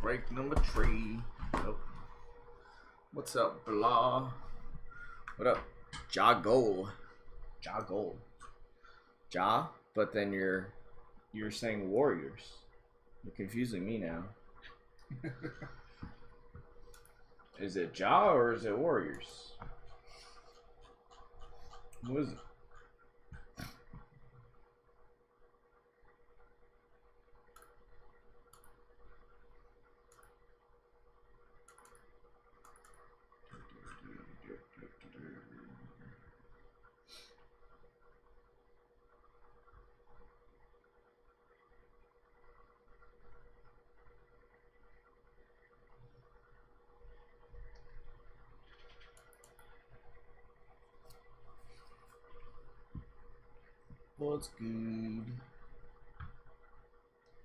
break number 3. Nope. What's up, blah? What up? Ja Goal. Ja Goal. Ja, but then you're saying Warriors. You're confusing me now. Is it Ja or is it Warriors? Who is it? What's good?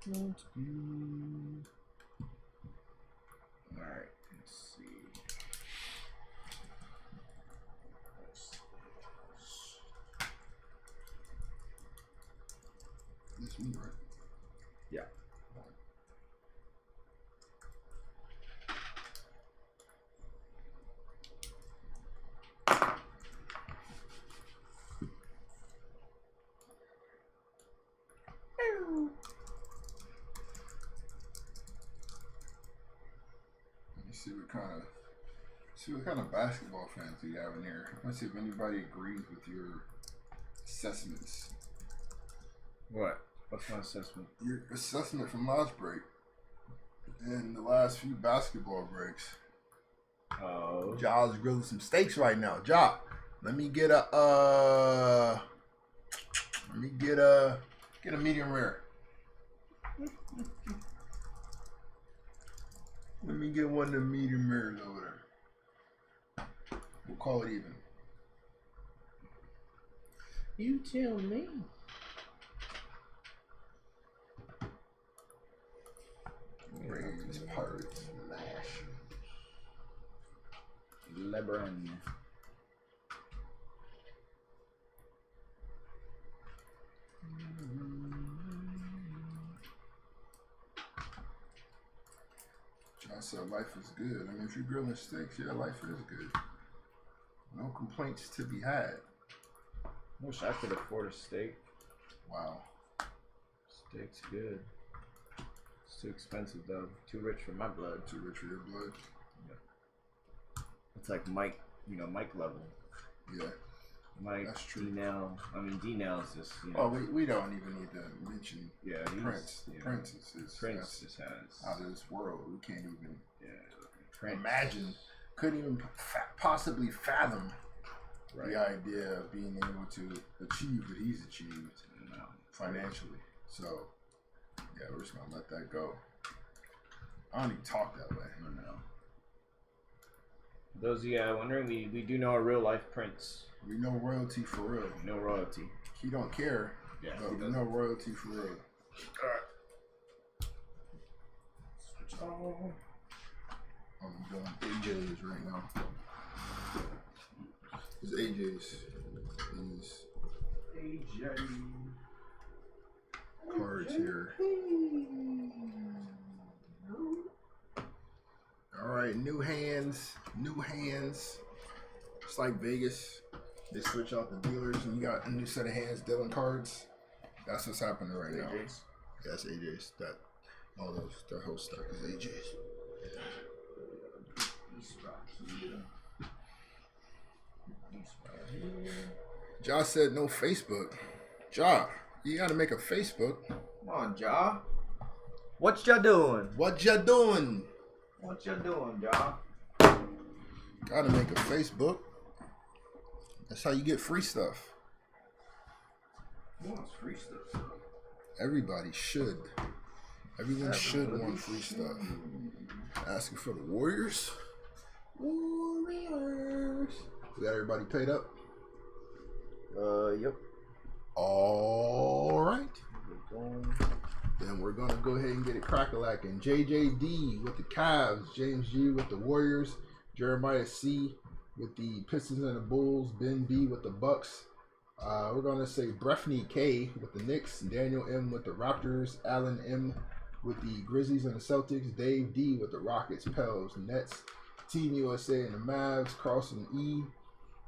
What's good? Alright, let's see. This one, right? Yeah. See what kind of basketball fans do you have in here. Let's see if anybody agrees with your assessments. What? What's my assessment? Your assessment from last break and the last few basketball breaks. Oh. Ja's grilling some steaks right now. Ja, let me get a medium rare. Let me get one of the medium rares over there. We'll call it even. You tell me. Braves, Pirates, Nash. LeBron. I said life is good. I mean, if you're grilling steaks, yeah, life is good. No complaints to be had. Wish I could afford a steak. Wow. Steak's good. It's too expensive though. Too rich for my blood. Too rich for your blood? Yeah. It's like Mike, Mike level. Yeah. Mike, that's true. D-Nail. I mean, D-Nail's just, Oh, we don't even need to mention Prince. Yeah. Prince just has out of this world. We can't even Prince. imagine, couldn't even possibly fathom the idea of being able to achieve what he's achieved financially. So, yeah, we're just going to let that go. I don't even talk that way. No. Those of you wondering, we do know a real life Prince. We know royalty for real. No royalty. He don't care. Yeah, but we know royalty for real. Alright. Switch on. I'm doing AJ's right now. It's AJ's. These AJ cards here. Alright, new hands. It's like Vegas. They switch out the dealers and you got a new set of hands dealing cards. That's what's happening right now. AJ's? Yeah, that's AJ's. That whole stuff is AJ's. Ja said no Facebook. Ja, you gotta make a Facebook. Come on, Ja. What ya doing? What ya doing? What ya doing, Ja? Gotta make a Facebook. That's how you get free stuff. Who wants free stuff? Everybody should. Everyone should want free stuff. Asking for the Warriors. Warriors. We got everybody paid up? Yep. All right. Then we're going to go ahead and get it crack-a-lacking. JJD with the Cavs. James G with the Warriors. Jeremiah C with the Pistons and the Bulls. Ben B with the Bucks. We're going to say Breffney K with the Knicks. Daniel M with the Raptors. Alan M with the Grizzlies and the Celtics. Dave D with the Rockets, Pels, Nets. Team USA and the Mavs. Carlson E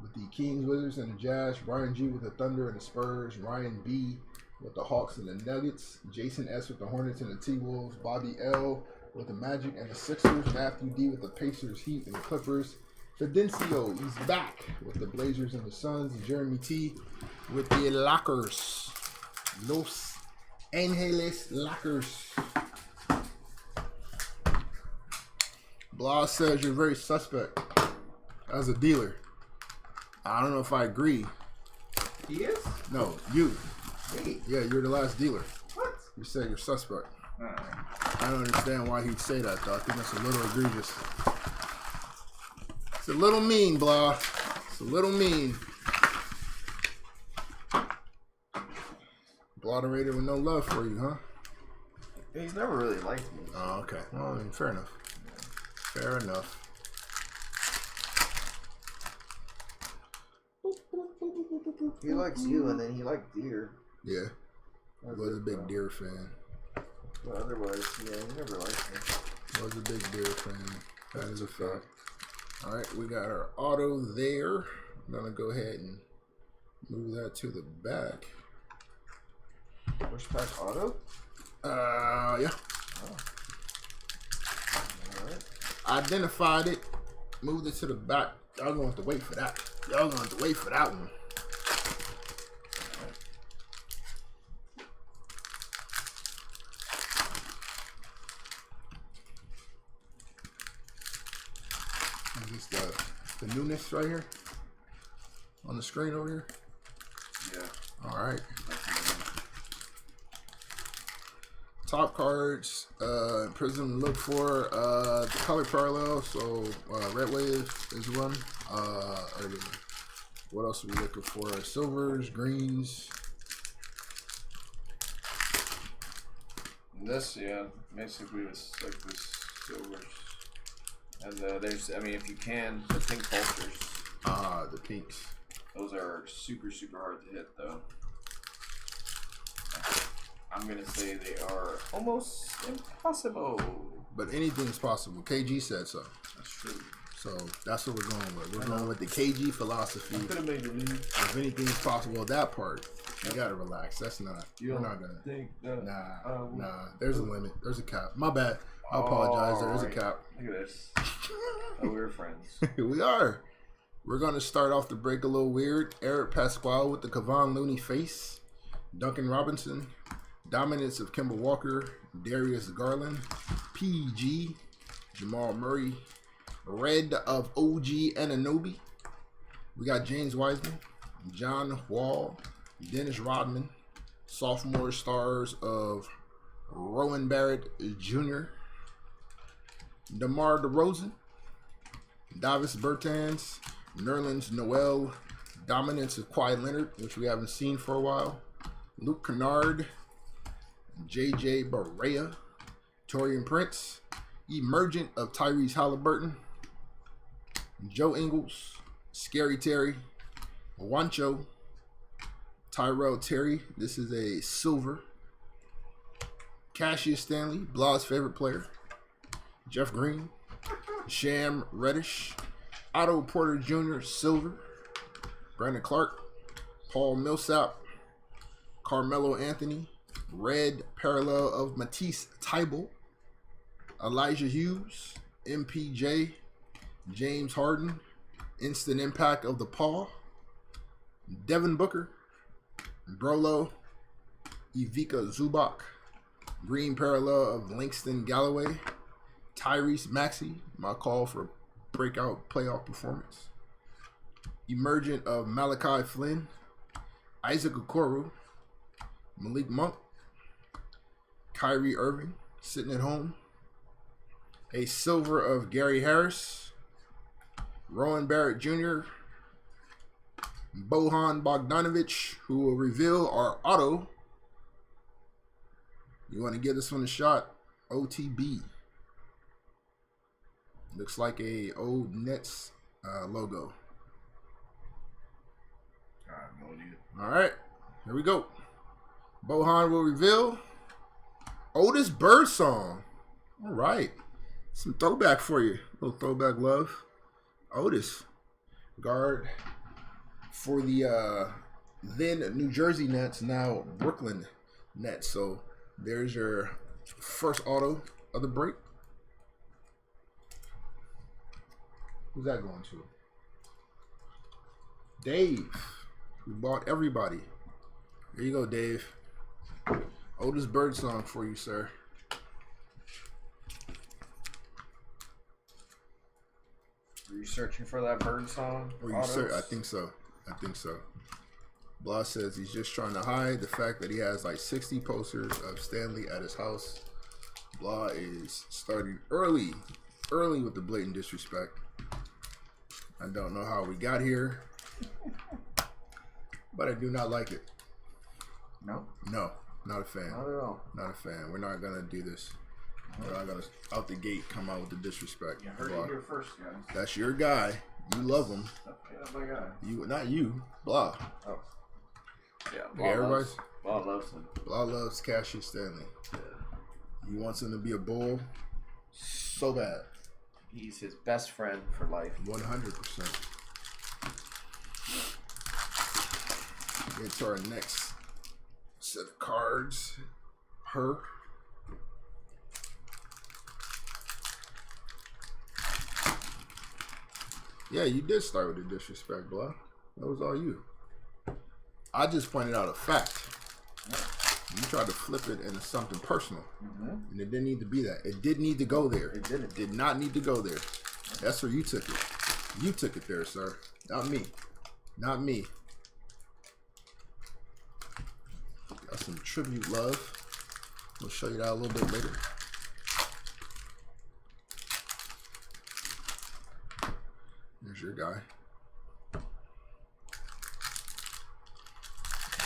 with the Kings, Wizards, and the Jazz. Brian G with the Thunder and the Spurs. Ryan B with the Hawks and the Nuggets. Jason S with the Hornets and the T-Wolves. Bobby L with the Magic and the Sixers. Matthew D with the Pacers, Heat, and the Clippers. Fidencio, he's back with the Blazers and the Suns. And Jeremy T with the Lakers. Los Angeles Lakers. Blah says you're very suspect as a dealer. I don't know if I agree. He is? No, you. Me? Yeah, you're the last dealer. What? You said you're suspect. Alright. I don't understand why he'd say that, though. I think that's a little egregious. It's a little mean, blah. It's a little mean. Blooderated with no love for you, huh? He's never really liked me. Oh, okay. Well, I mean, fair enough. Fair enough. He likes you, and then he liked deer. Yeah. I was a big deer fan. But otherwise, yeah, he never liked me. Was a big deer fan. That is a fact. All right, we got our auto there. I'm gonna go ahead and move that to the back. Push pack auto? Yeah. Oh. All right. Identified it. Moved it to the back. Y'all gonna have to wait for that. Y'all gonna have to wait for that one. Is this the newness right here on the screen over here? Yeah. All right. Top cards, Prizm look for the color parallel. So red wave is one. What else are we looking for? Silvers, greens. This, yeah, basically it's like this silvers. And there's, I mean, if you can, the pink pulsars. Ah, the pinks. Those are super, super hard to hit, though. I'm gonna say they are almost impossible. But anything's possible. KG said so. That's true. So that's what we're going with. We're going with the KG philosophy. Could have made it easy. If anything's possible, that part, you gotta relax. That's not. We're not gonna. Think that, Nah. There's a limit. There's a cap. My bad. I apologize. There is a cap. Look at this. Oh, we're friends. We are. We're gonna start off the break a little weird. Eric Pasquale with the Kevon Looney face. Duncan Robinson. Dominance of Kemba Walker. Darius Garland. PG. Jamal Murray. Red of OG Anunoby. We got James Wiseman. John Wall. Dennis Rodman. Sophomore stars of Rowan Barrett Jr. DeMar DeRozan. Davis Bertans. Nerlens Noel. Dominance of Kawhi Leonard, which we haven't seen for a while. Luke Kennard. JJ Barea. Torian Prince. Emergent of Tyrese Halliburton. Joe Ingles. Scary Terry. Wancho. Tyrell Terry. This is a silver. Cassius Stanley, Blah's favorite player. Jeff Green. Sham Reddish. Otto Porter Jr., silver. Brandon Clark. Paul Millsap. Carmelo Anthony. Red parallel of Matisse Thybulle. Elijah Hughes. MPJ. James Harden. Instant impact of the Paw. Devin Booker. Brolo. Ivica Zubac. Green parallel of Langston Galloway. Tyrese Maxey. My call for breakout playoff performance. Emergent of Malachi Flynn. Isaac Okoro. Malik Monk. Kyrie Irving. Sitting at home. A silver of Gary Harris. Rowan Barrett Jr. Bojan Bogdanovic, who will reveal our auto. You want to give this one a shot? OTB. Looks like a old Nets logo. All right, here we go. Bojan will reveal. Otis Birdsong. All right. Some throwback for you. A little throwback love. Otis. Guard for the then New Jersey Nets, now Brooklyn Nets. So there's your first auto of the break. Who's that going to? Dave. We bought everybody. There you go, Dave. Otis Birdsong for you, sir. Are you searching for that Birdsong? I think so. I think so. Blah says he's just trying to hide the fact that he has like 60 posters of Stanley at his house. Blah is starting early with the blatant disrespect. I don't know how we got here, but I do not like it. No? No, not a fan. Not at all. Not a fan. We're not going to do this. We're not going to, out the gate, come out with the disrespect. You heard it here first, guys. That's your guy. You love him. That's my guy. You, not you. Blah. Oh. Yeah, Blah everybody's. Blah loves him. Blah loves Cassius Stanley. Yeah. He wants him to be a Bull so bad. He's his best friend for life. 100%. Get to our next set of cards. Her. Yeah, you did start with the disrespect, blah. That was all you. I just pointed out a fact. You tried to flip it into something personal. And it didn't need to be that. It did need to go there. It didn't. It did not need to go there. That's where you took it. You took it there, sir. Not me. Not me. Got some tribute love. We'll show you that a little bit later. There's your guy.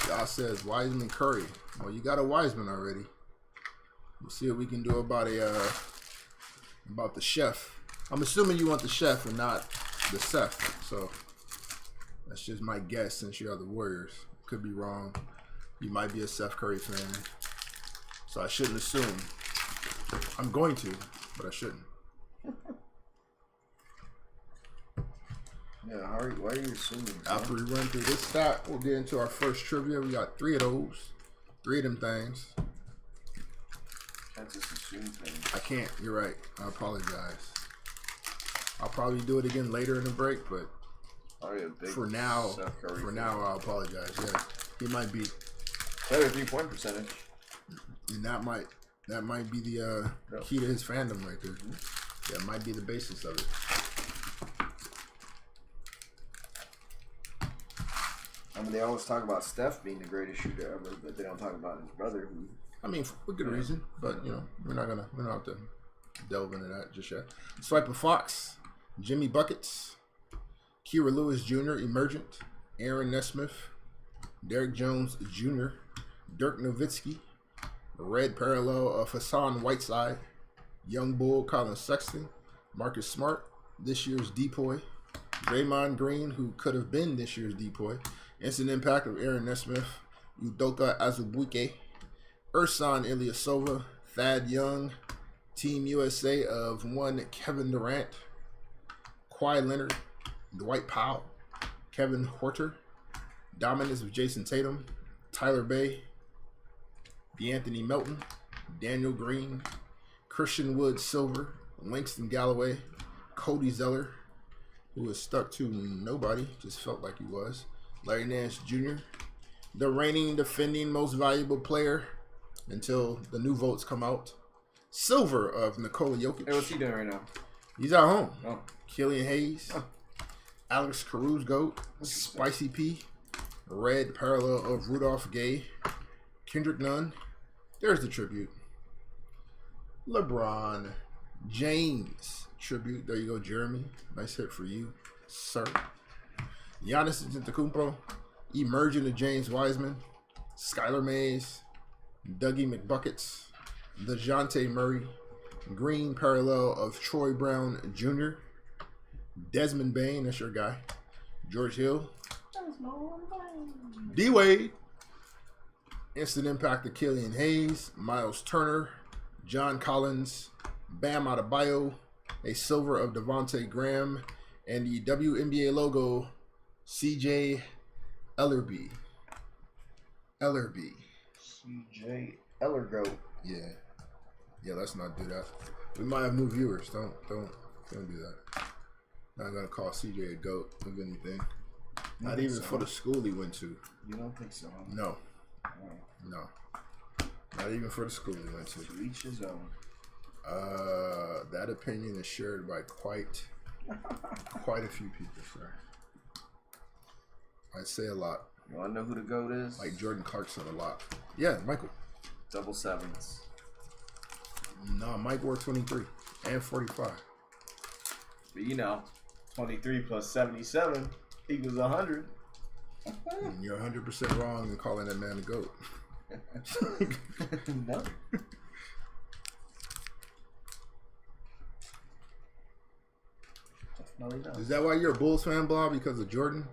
Y'all says Wiseman Curry. Well, you got a Wiseman already. We'll see what we can do about the chef. I'm assuming you want the chef and not the Seth. So that's just my guess since you are the Warriors. Could be wrong. You might be a Seth Curry fan. So I shouldn't assume. I'm going to, but I shouldn't. Yeah, why are you assuming? After we run through this stat, we'll get into our first trivia. We got 3 of those. 3 of them things. Can't just assume things. I can't. You're right. I apologize. I'll probably do it again later in the break, but for now, I'll apologize. Yeah, he might be better 3-point percentage, and that might be the key to his fandom right there. That might be the basis of it. I mean, they always talk about Steph being the greatest shooter ever, but they don't talk about his brother. Who, I mean, for good reason, but you know, we don't have to delve into that just yet. Swiper Fox, Jimmy Buckets, Kira Lewis Jr. Emergent, Aaron Nesmith, Derek Jones Jr., Dirk Nowitzki, Red Parallel of Hassan Whiteside, Young Bull Colin Sexton, Marcus Smart, this year's Depoy, Draymond Green, who could have been this year's Depoy, Instant Impact of Aaron Nesmith, Udoka Azubuike, Ersan Ilyasova, Thad Young, Team USA of one Kevin Durant, Kawhi Leonard, Dwight Powell, Kevin Huerter, Dominance of Jason Tatum, Tyler Bay, DeAnthony Melton, Daniel Green, Christian Wood Silver, Langston Galloway, Cody Zeller, who was stuck to nobody, just felt like he was, Larry Nance Jr., the reigning defending most valuable player until the new votes come out, Silver of Nikola Jokic. Hey, what's he doing right now? He's at home. Oh. Killian Hayes, Alex Caruso Goat, Spicy P, Red Parallel of Rudolph Gay, Kendrick Nunn. There's the tribute. LeBron James tribute. There you go, Jeremy. Nice hit for you, sir. Giannis Antetokounmpo, Emerging of James Wiseman, Skylar Mays, Dougie McBuckets, DeJounte Murray, Green Parallel of Troy Brown Jr., Desmond Bain, that's your guy, George Hill, D-Wade, Instant Impact of Killian Hayes, Miles Turner, John Collins, Bam Adebayo, a silver of Devontae Graham, and the WNBA logo, CJ Ellerby. CJ Ellergo. Yeah. Yeah, let's not do that. We might have new viewers. Don't do that. Not gonna call CJ a goat of anything. Not even for the school he went to. You don't think so? Huh? No. Oh. No. Not even for the school he went to. To each his own. That opinion is shared by quite a few people, sir. I say a lot. You wanna know who the GOAT is? Like Jordan Clarkson a lot. Yeah, Michael. Double sevens. No, Mike wore 23 and 45. But you know, 23 plus 77 equals 100. And you're 100% wrong in calling that man a GOAT. No. Definitely not. Is that why you're a Bulls fan, Bob? Because of Jordan?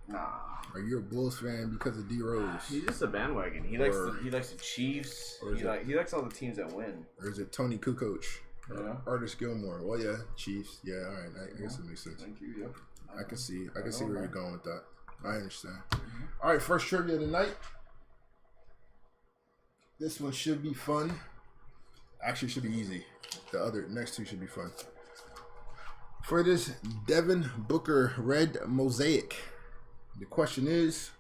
Nah. Or you're a Bulls fan because of D Rose? He's just a bandwagon. He likes the Chiefs. He likes all the teams that win. Or is it Tony Kukoc? Yeah. Artis Gilmore? Well, yeah, Chiefs. Yeah, all right. I guess it makes sense. Thank you. Yep. I can see where you're going with that. I understand. All right, first trivia tonight. This one should be fun. Actually, it should be easy. The other next two should be fun. For this Devin Booker Red Mosaic, the question is,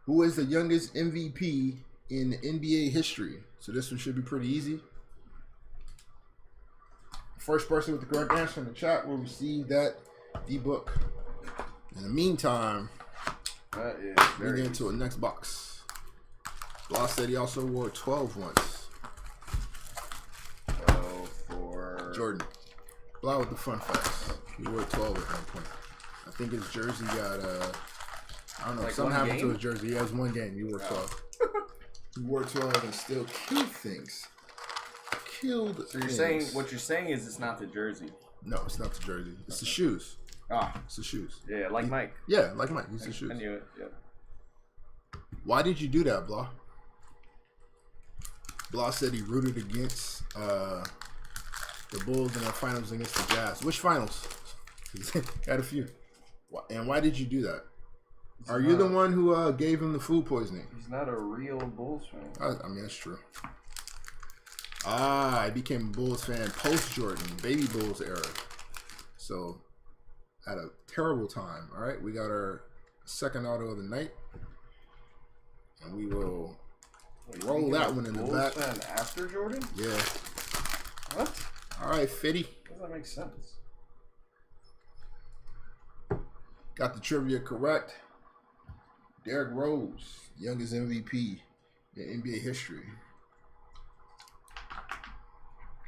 who is the youngest MVP in NBA history? So this one should be pretty easy. First person with the correct answer in the chat will receive that D-book. In the meantime, we get into the next box. Blah said he also wore 12 once. Oh, for Jordan. Blah with the fun facts. He wore 12 at one point. I think his jersey got I don't know. Like something happened to game? his jersey. He has one game. He wore 12. He wore 12 and still killed things. So you're saying what you're saying is it's not the jersey? No, it's not the jersey. It's the shoes. Ah, it's the shoes. Yeah, like Mike. Yeah, like Mike. It's the shoes. I knew it. Yeah. Why did you do that, Blah? Blah said he rooted against the Bulls in the finals against the Jazz. Which finals? Had a few. And why did you do that? Are you the one who gave him the food poisoning? He's not a real Bulls fan. I mean, that's true. I became a Bulls fan post-Jordan, baby Bulls era. So, had a terrible time. All right, we got our second auto of the night. And we will roll that one in the back. Bulls fan after Jordan? Yeah. What? All right, Fitty. Does that make sense? Got the trivia correct. Derrick Rose, youngest MVP in NBA history.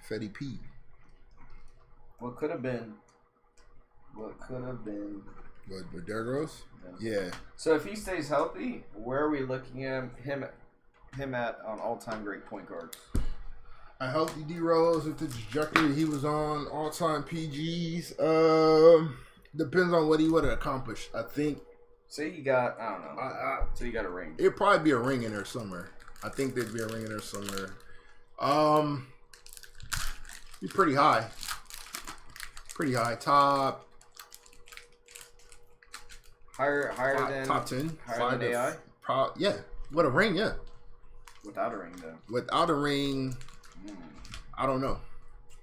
Fetty P. What could have been? What could have been? What, Derrick Rose? Yeah. So if he stays healthy, where are we looking at him at on all-time great point guards? A healthy D Rose with the trajectory he was on, all-time PGs. Depends on what he would have accomplished. I think. Say you got, I don't know. So you got a ring. It'd probably be a ring in there somewhere. I think there'd be a ring in there somewhere. Be pretty high. Pretty high. Top. Higher than top 10. Higher than AI. Yeah. What a ring? Yeah. Without a ring, though. Without a ring, I don't know,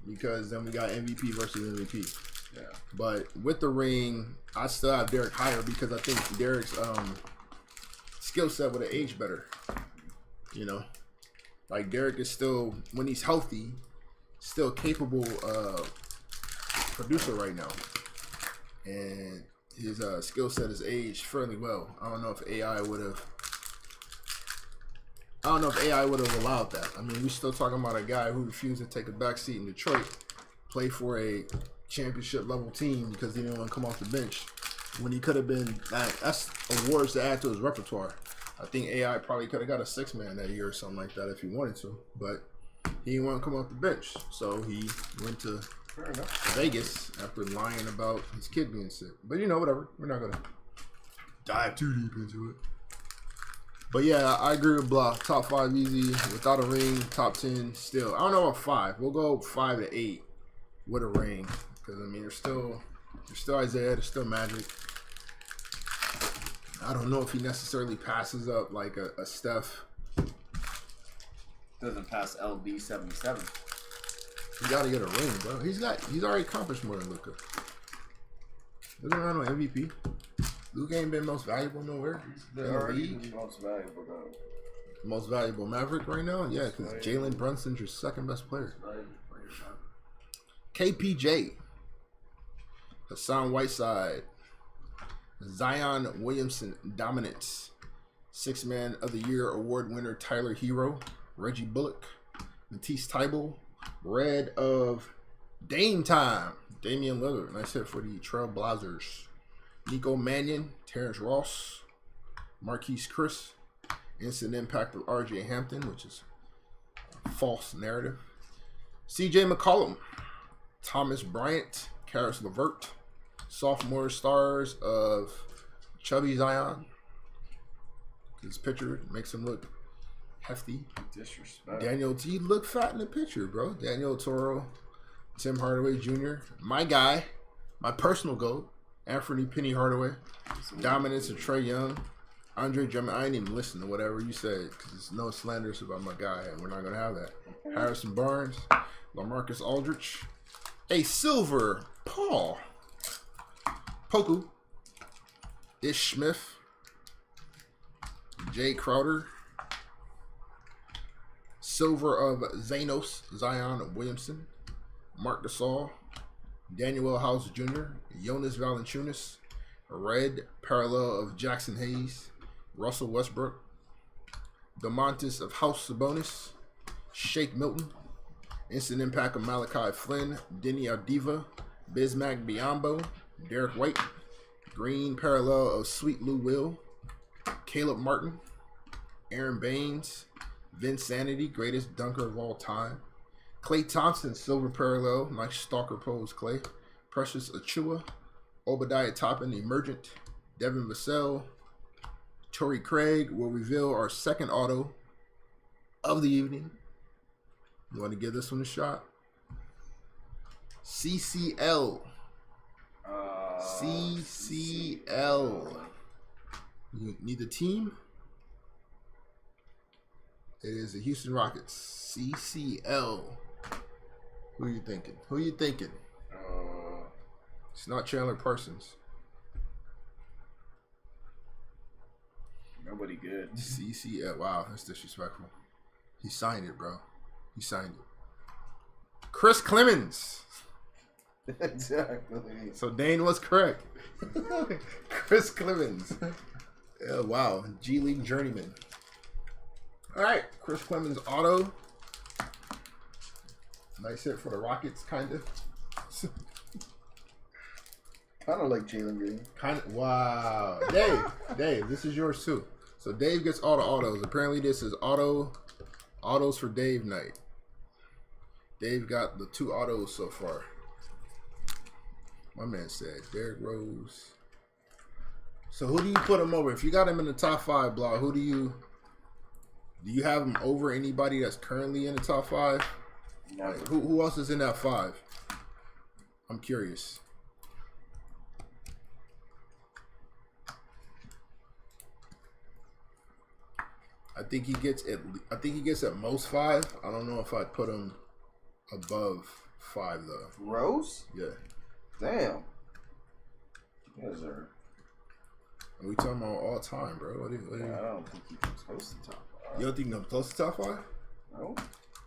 because then we got MVP versus MVP. Yeah. But with the ring, I still have Derrick higher because I think Derrick's skill set would have aged better. You know, like Derrick is still, when he's healthy, still capable producer right now, and his skill set has aged fairly well. I don't know if AI would have. allowed that. I mean, we're still talking about a guy who refused to take a back seat in Detroit, play for a championship level team because he didn't want to come off the bench when he could have been. That's awards to add to his repertoire. I think AI probably could have got a 6-man that year or something like that if he wanted to, but he didn't want to come off the bench, so he went to Vegas after lying about his kid being sick. But you know, whatever. We're not gonna dive too deep into it. But yeah, I agree with Blah. Top 5 easy. Without a ring, top 10 still. I don't know about 5. We'll go 5 to 8 with a ring. Because, I mean, there's still Isaiah. There's still Magic. I don't know if he necessarily passes up like a Steph. Doesn't pass LB 77. He got to get a ring, bro. He's already accomplished more than Luka. Looking around on MVP. Luka ain't been most valuable nowhere. He's the most valuable though. Most valuable Maverick right now? Yeah, because Jalen Brunson's your second best player. KPJ. Hassan Whiteside. Zion Williamson Dominance. 6th Man of the Year Award winner Tyler Hero. Reggie Bullock. Matisse Thybulle. Red of Dame Time. Damian Lillard. Nice hit for the Trailblazers. Nico Mannion. Terrence Ross. Marquise Chris. Instant impact of RJ Hampton, which is a false narrative. CJ McCollum. Thomas Bryant. Karis LeVert. Sophomore stars of Chubby Zion. His picture makes him look hefty. Disrespect. Daniel T. Look fat in the picture, bro. Daniel Toro. Tim Hardaway Jr. My guy. My personal goat. Anthony Penny Hardaway. Dominance of Trae Young. Andre Drummond. I ain't even listen to whatever you said because it's no slanders about my guy, and we're not going to have that. Harrison Barnes. LaMarcus Aldridge. A silver Paul. Poku. Ish Smith. Jay Crowder. Silver of Zanos. Zion Williamson. Mark Gasol. Daniel House Jr. Jonas Valanciunas. Red parallel of Jackson Hayes. Russell Westbrook. DeMontis of House Sabonis. Shake Milton. Instant impact of Malachi Flynn. Denny Avdiva. Bismack Biyombo. Derek White. Green parallel of Sweet Lou Will. Caleb Martin. Aaron Baines. Vince Sanity, greatest dunker of all time. Klay Thompson, silver parallel. Nice stalker pose, Klay. Precious Achua. Obadiah Toppin, emergent. Devin Vassell. Torrey Craig will reveal our second auto of the evening. You want to give this one a shot? CCL. CCL. You need the team? It is the Houston Rockets. CCL. Who are you thinking? Who are you thinking? It's not Chandler Parsons. Nobody good. CCL. Wow, that's disrespectful. He signed it, bro. He signed it. Chris Clemens. Exactly. So Dane was correct. Chris Clemens. Yeah, wow. G League journeyman. All right, Chris Clemens auto. Nice hit for the Rockets, kind of. Kind of like Jalen Green. Kind of. Wow. Dave, this is yours too. So Dave gets all the autos. Apparently, this is autos for Dave night. Dave got the 2 autos so far. My man said Derrick Rose. So who do you put him over? If you got him in the top 5, Blah, who do you have him over anybody that's currently in the top 5? Never. Like, who else is in that 5? I'm curious. I think he gets at most 5. I don't know if I'd put him above 5 though. Rose? Yeah. Damn. Yes, sir. Are we talking about all time, bro? What do you, I don't think he comes close to top 5. You don't think he's close to top 5? No.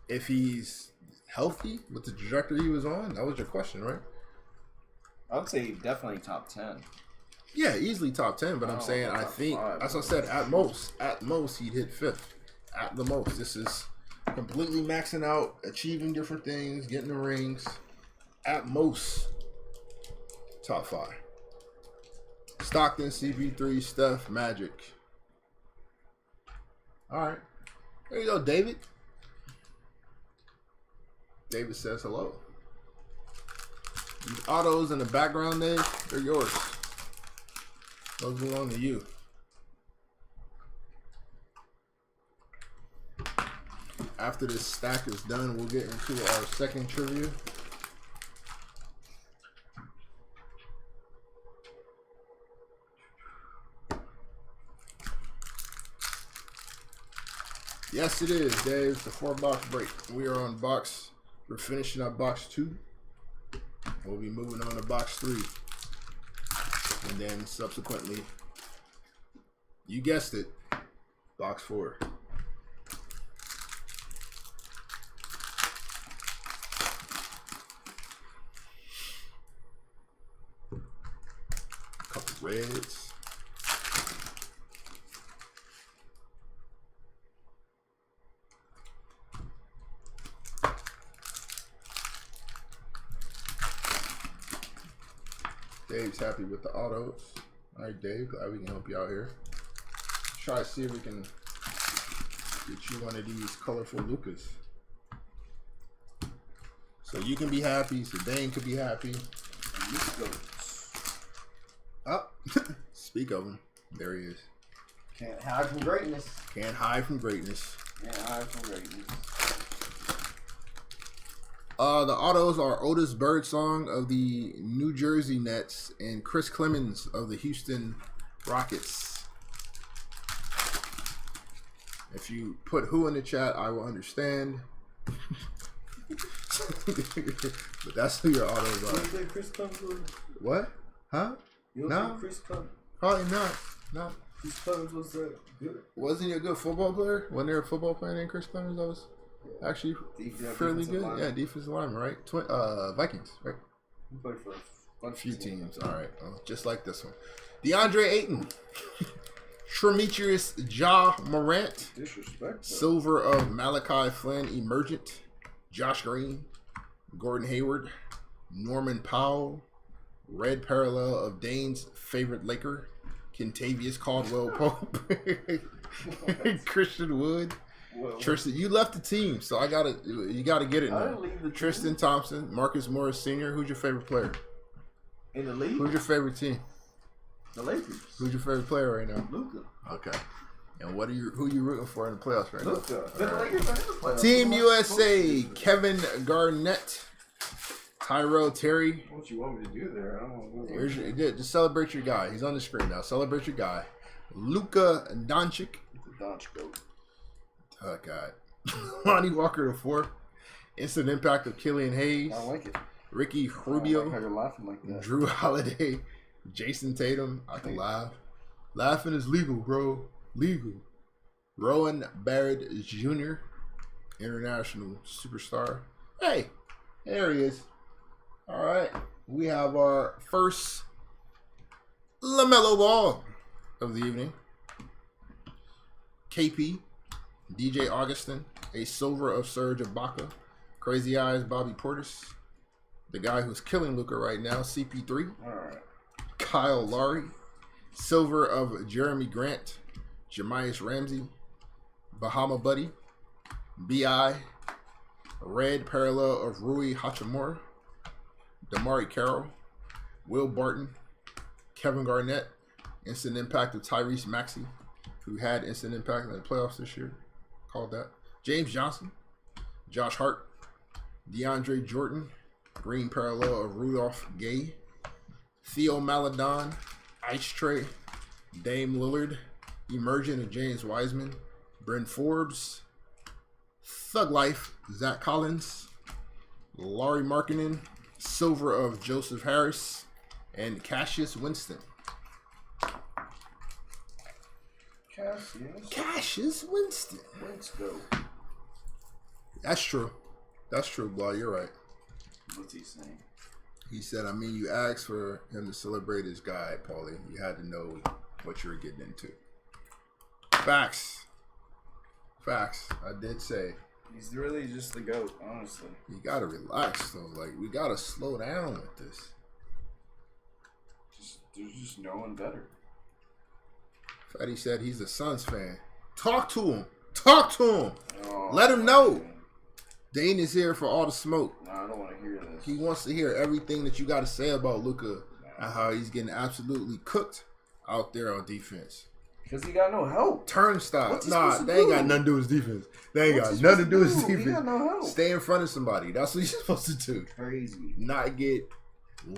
If he's healthy with the trajectory he was on, that was your question, right? I would say definitely top 10. Yeah, easily top 10, but I'm saying I think, as I said, at most he'd hit 5th. At the most. This is completely maxing out, achieving different things, getting the rings. At most, top 5. Stockton, CP3, Steph, Magic. All right. There you go, David. David says hello. These autos in the background, Dave, they're yours. Those belong to you. After this stack is done, we'll get into our second trivia. Yes, it is, Dave. It's a 4-box break. We are on box. We're finishing up box 2. We'll be moving on to box 3. And then subsequently, you guessed it, box 4. A couple reds. Dave's happy with the autos. All right, Dave, glad we can help you out here. Try to see if we can get you one of these colorful Lucas. So you can be happy, so Dane could be happy. Oh, speak of him. There he is. Can't hide from greatness. Can't hide from greatness. Can't hide from greatness. The autos are Otis Birdsong of the New Jersey Nets and Chris Clemens of the Houston Rockets. If you put who in the chat, I will understand. But that's who your autos are. You think Chris Clemens was? What? Huh? You don't think Chris Clemens? Probably not. No. Chris Clemens was that good? Wasn't he a good football player? Wasn't there a football player named Chris Clemens that was actually fairly good? Lineman. Yeah, defensive lineman, right? Vikings, right? He played for A few teams. All right. Well, just like this one. DeAndre Ayton. Tremetrius Ja Morant. Disrespect. Silver of Malachi Flynn Emergent. Josh Green. Gordon Hayward. Norman Powell. Red parallel of Dane's favorite Laker. Kentavious Caldwell Pope. Christian Wood. Well, Tristan, you left the team, so you gotta get it I now. didn't leave the Tristan Thompson, Marcus Morris Sr. Who's your favorite player? In the league? Who's your favorite team? The Lakers. Who's your favorite player right now? Luka. Okay. And who you rooting for in the playoffs right Luka. now? The Lakers are in the playoffs. Team USA, Kevin Garnett, Tyrell Terry. What you want me to do there? I don't know. Here's just celebrate your guy. He's on the screen now. Celebrate your guy. Luka Doncic. The Doncic goat. Oh, God. Lonnie Walker the 4th. Instant impact of Killian Hayes. I like it. Ricky I like Rubio. how you're laughing like that. Drew Holiday. Jason Tatum. I can laugh. Laughing is legal, bro. Legal. Rowan Barrett Jr. International superstar. Hey, there he is. All right. We have our first LaMelo Ball of the evening. KP. DJ Augustin, a silver of Serge Ibaka, Crazy Eyes Bobby Portis, the guy who's killing Luka right now, CP3, All right. Kyle Lowry, silver of Jeremy Grant, Jamias Ramsey, Bahama Buddy, BI, red parallel of Rui Hachimura, Damari Carroll, Will Barton, Kevin Garnett, instant impact of Tyrese Maxey, who had instant impact in the playoffs this year. Called that. James Johnson, Josh Hart, DeAndre Jordan, green parallel of Rudolph Gay, Theo Maladon, Ice Tray, Dame Lillard, emergent of James Wiseman, Bryn Forbes, Thug Life, Zach Collins, Laurie Markkinen, silver of Joseph Harris, and Cassius Winston. Cassius Winston. Let's go. That's true. That's true, Blah. You're right. What's he saying? He said, I mean, you asked for him to celebrate his guy, Paulie. You had to know what you were getting into. Facts. Facts. I did say. He's really just the GOAT, honestly. You got to relax, though. Like, we got to slow down with this. There's just no one better. Fatty said he's a Suns fan. Talk to him. Talk to him. Oh, Let him know. Dane is here for all the smoke. No, I don't want to hear this. He wants to hear everything that you got to say about Luka and how he's getting absolutely cooked out there on defense. Because he got no help. Turnstile. Nah, they ain't got nothing to do with his defense. They ain't got nothing to do with his defense. He got no help. Stay in front of somebody. That's what you're supposed to do. Crazy. Not get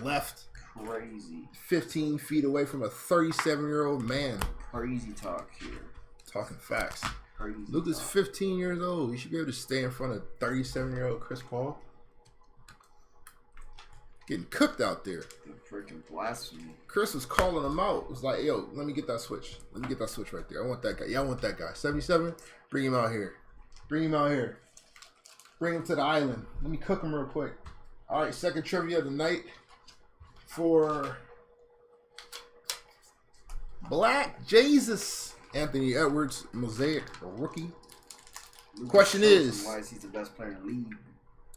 left crazy 15 feet away from a 37-year-old man. Crazy talk here. Talking facts. Crazy Luke is 15 years old. He should be able to stay in front of 37-year-old Chris Paul. Getting cooked out there. The freaking blasphemy. Chris was calling him out. It was like, yo, let me get that switch. Let me get that switch right there. I want that guy. Yeah, I want that guy. 77? Bring him out here. Bring him out here. Bring him to the island. Let me cook him real quick. All right, second trivia of the night for Black Jesus. Anthony Edwards, Mosaic rookie. Question is, why is he the best player in the league?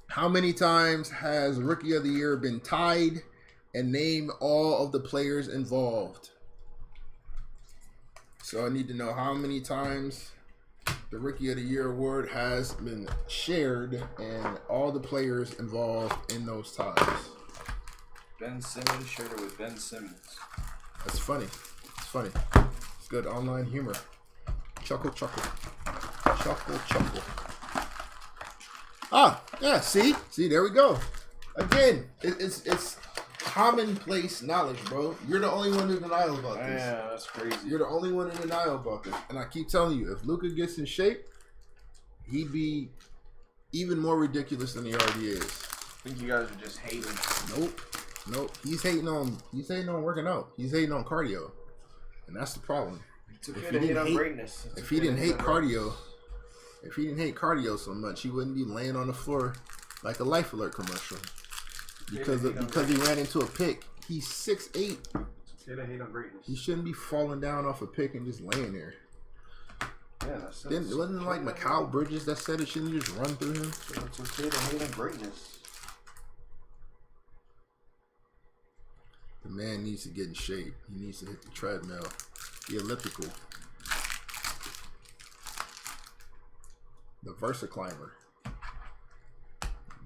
How many times has Rookie of the Year been tied? And name all of the players involved. So I need to know how many times the Rookie of the Year award has been shared and all the players involved in those ties. Ben Simmons shared it with Ben Simmons. That's funny. It's funny. It's good online humor. Chuckle, chuckle. Chuckle, chuckle. Ah, yeah, see, there we go. Again, it's commonplace knowledge, bro. You're the only one in denial about this. Yeah, that's crazy. You're the only one in denial about this. And I keep telling you, if Luka gets in shape, he'd be even more ridiculous than he already is. I think you guys are just hating. Nope. He's hating on working out. He's hating on cardio. And that's the problem. It's okay to hate on greatness. If he didn't hate cardio, so much, he wouldn't be laying on the floor like a Life Alert commercial. Because he ran into a pick. He's 6'8". It's okay to hate on greatness. He shouldn't be falling down off a pick and just laying there. Yeah, that's wasn't it like Mikal Bridges that said it shouldn't just run through him? So it's okay to hate on greatness. The man needs to get in shape. He needs to hit the treadmill, the elliptical, the VersaClimber.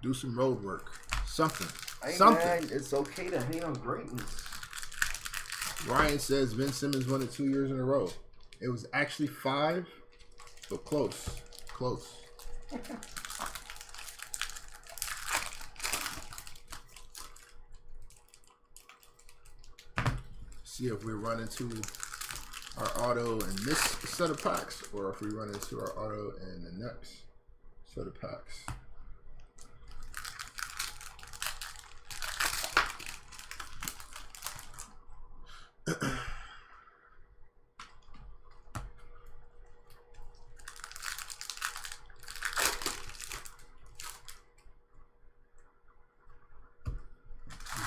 Do some road work. Something. Man, it's okay to hate on greatness. Ryan says Ben Simmons won it 2 years in a row. It was actually 5, but close. See if we run into our auto in this set of packs, or if we run into our auto in the next set of packs.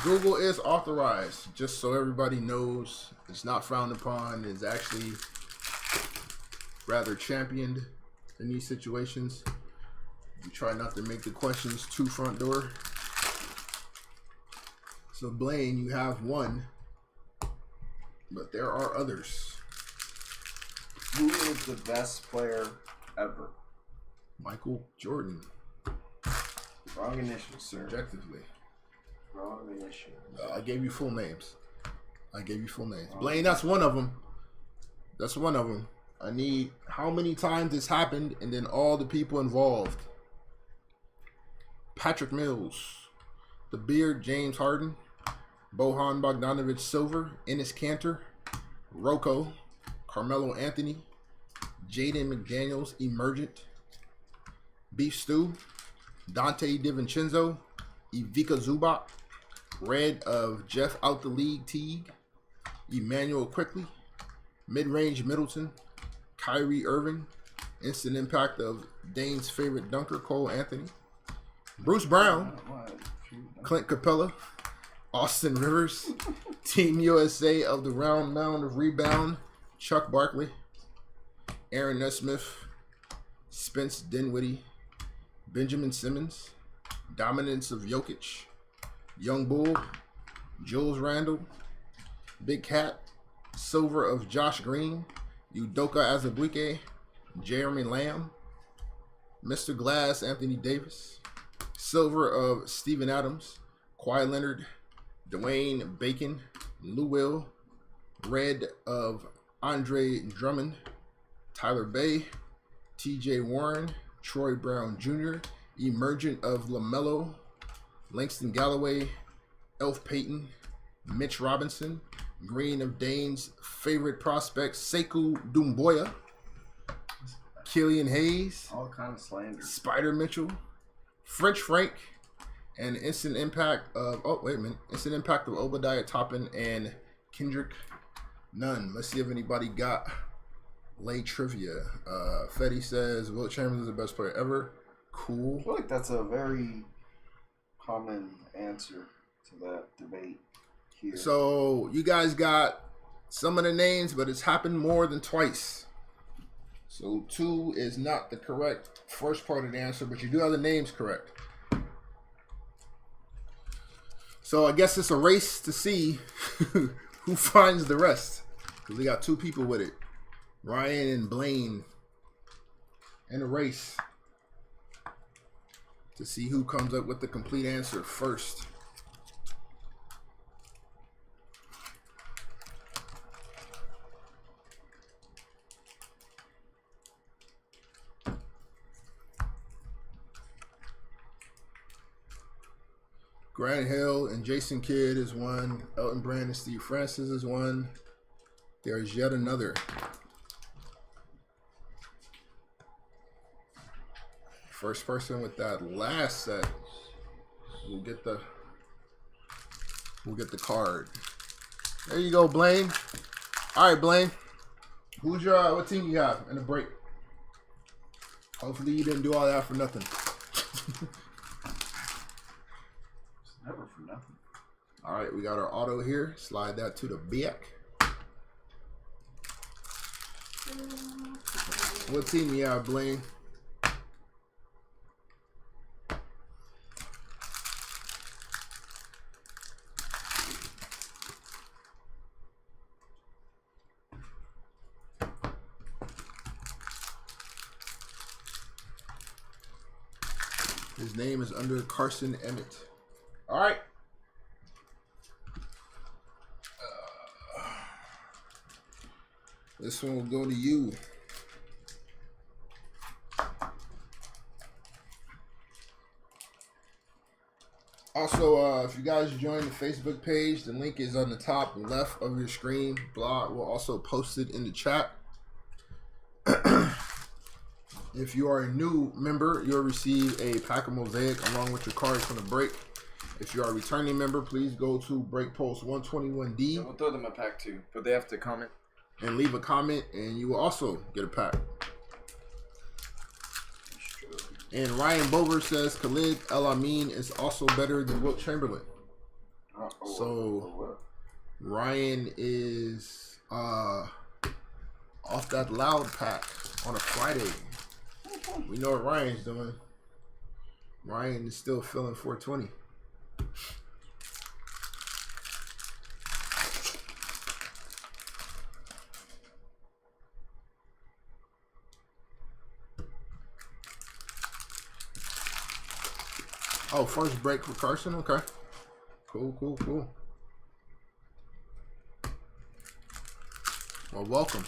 Google is authorized, just so everybody knows. It's not frowned upon. It's actually rather championed in these situations. We try not to make the questions too front door. So Blaine, you have one, but there are others. Who is the best player ever? Michael Jordan. Wrong initials, sir. Subjectively. Wrong initials. I gave you full names. Blaine, that's one of them. I need how many times this happened and then all the people involved. Patrick Mills. The Beard, James Harden. Bojan Bogdanovic Silver. Enes Kanter. Rocco. Carmelo Anthony. Jaden McDaniels Emergent. Beef Stew. Dante DiVincenzo. Ivica Zubac. Red of Jeff Out the League Teague. Emmanuel Quickly. Mid-range Middleton. Kyrie Irving. Instant impact of Dane's favorite dunker, Cole Anthony. Bruce Brown. Clint Capella. Austin Rivers. Team USA of the round mound of rebound, Chuck Barkley. Aaron Nesmith. Spence Dinwiddie. Benjamin Simmons. Dominance of Jokic. Young Bull. Jules Randle. Big Cat. Silver of Josh Green. Udoka Azubuike. Jeremy Lamb. Mr. Glass Anthony Davis. Silver of Steven Adams. Kawhi Leonard. Dwayne Bacon. Lou Will. Red of Andre Drummond, Tyler Bay, TJ Warren, Troy Brown Jr., Emergent of LaMelo, Langston Galloway, Elf Payton, Mitch Robinson, Green of Dane's favorite prospect, Sekou Doumbouya, Killian Hayes, all kind of slander, Spider Mitchell, French Frank, and Instant Impact of Obadiah Toppin and Kendrick Nunn. Let's see if anybody got lay trivia. Fetty says Wilt Chamberlain is the best player ever. Cool. I feel like that's a very common answer to that debate here. So you guys got some of the names, but it's happened more than twice. So 2 is not the correct first part of the answer, but you do have the names correct. So I guess it's a race to see who finds the rest. Because we got 2 people with it. Ryan and Blaine in a race to see who comes up with the complete answer first. Grant Hill and Jason Kidd is one. Elton Brand and Steve Francis is one. There's yet another. First person with that last set will get the card. There you go, Blaine. All right, Blaine. Who's your what team you have in the break? Hopefully you didn't do all that for nothing. Never for nothing. All right, we got our auto here. Slide that to the back. What team you have, Blaine? His name is under Carson Emmett. All right. This one will go to you. Also, if you guys join the Facebook page, the link is on the top left of your screen. Blog will also post it in the chat. If you are a new member, you'll receive a pack of Mosaic along with your cards from the break. If you are a returning member, please go to Break Post 121D. Yeah, we'll throw them a pack too, but they have to comment. And leave a comment, and you will also get a pack. And Ryan Bover says Khalid El Amin is also better than Wilt Chamberlain. So Ryan is off that loud pack on a Friday. We know what Ryan's doing. Ryan is still feeling 420. Oh, first break for Carson? Okay. Cool. Well, welcome.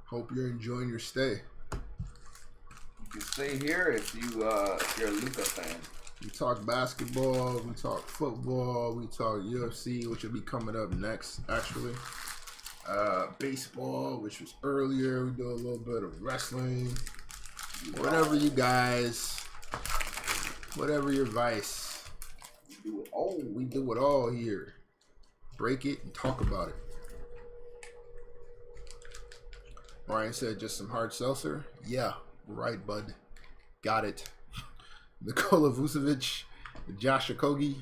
Hope you're enjoying your stay. You can stay here if you're a Luka fan. We talk basketball, we talk football, we talk UFC, which will be coming up next, actually. Baseball, which was earlier. We do a little bit of wrestling. Whatever you guys, whatever your vice. We do it all here. Break it and talk about it. Ryan said just some hard seltzer. Yeah, right, bud. Got it. Nikola Vucevic, Josh Okogie,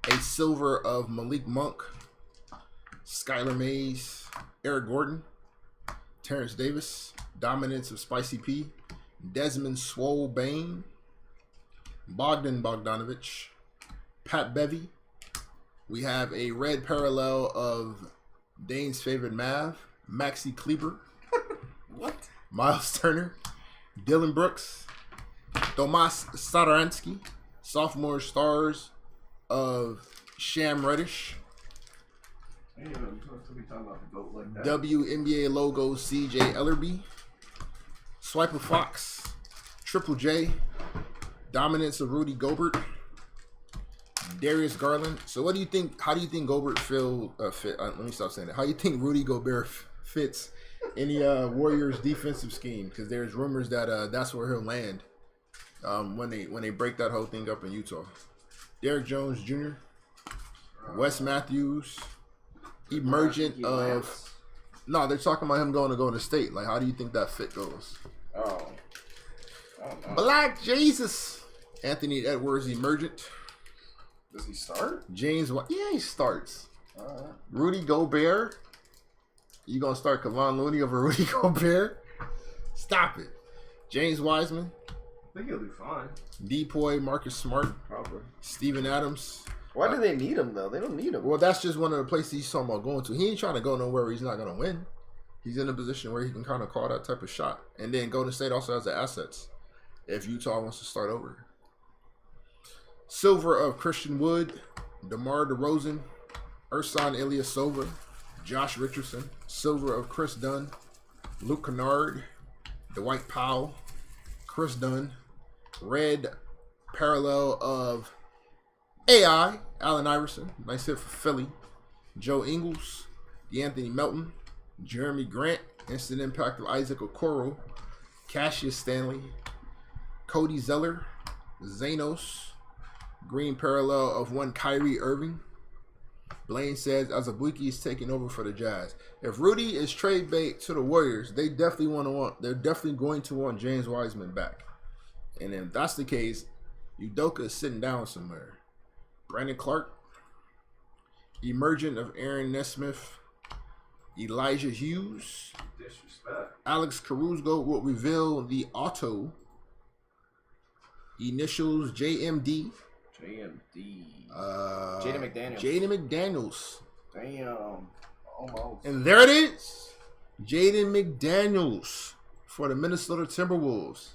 a silver of Malik Monk, Skylar Mays, Eric Gordon, Terrence Davis, dominance of Spicy P, Desmond Swole Bain, Bogdan Bogdanovic, Pat Bevy. We have a red parallel of Dane's favorite Mav, Maxi Kleber. What? Miles Turner, Dylan Brooks, Tomas Saransky, sophomore stars of Sham Reddish, Ain't even supposed to be talking about the GOAT like that. WNBA logo CJ Ellerby. Swiper Fox. Triple J. Dominance of Rudy Gobert. Darius Garland. So what do you think? How do you think Gobert fit? Let me stop saying that. How do you think Rudy Gobert fits in the Warriors defensive scheme? Because there's rumors that that's where he'll land when they break that whole thing up in Utah. Derrick Jones Jr. Wes Matthews. Emergent of... No, they're talking about him going to Golden State. Like, how do you think that fit goes? Oh. I don't know. Black Jesus. Anthony Edwards emergent. Does he start? James, yeah, he starts. Rudy Gobert. You gonna start Kevon Looney over Rudy Gobert? Stop it. James Wiseman. I think he'll be fine. Depoy, Marcus Smart. Probably. Steven Adams. Why do they need him, though? They don't need him. Well, that's just one of the places he's talking about going to. He ain't trying to go nowhere where he's not going to win. He's in a position where he can kind of call that type of shot. And then Golden State also has the assets if Utah wants to start over. Silver of Christian Wood, DeMar DeRozan, Ersan Ilyasova, Josh Richardson. Silver of Chris Dunn, Luke Kennard, Dwight Powell, Chris Dunn. Red parallel of AI, Allen Iverson. Nice hit for Philly. Joe Ingles, DeAnthony Melton, Jeremy Grant, instant impact of Isaac Okoro, Cassius Stanley, Cody Zeller, Zanos, green parallel of one Kyrie Irving. Blaine says Azubuike is taking over for the Jazz. If Rudy is trade bait to the Warriors, they're definitely going to want James Wiseman back. And if that's the case, Udoka is sitting down somewhere. Brandon Clark, emergent of Aaron Nesmith, Elijah Hughes, Disrespect. Alex Caruso will reveal the auto initials JMD. JMD. Jaden McDaniels. Jaden McDaniels. Damn. Almost. And there it is. Jaden McDaniels for the Minnesota Timberwolves.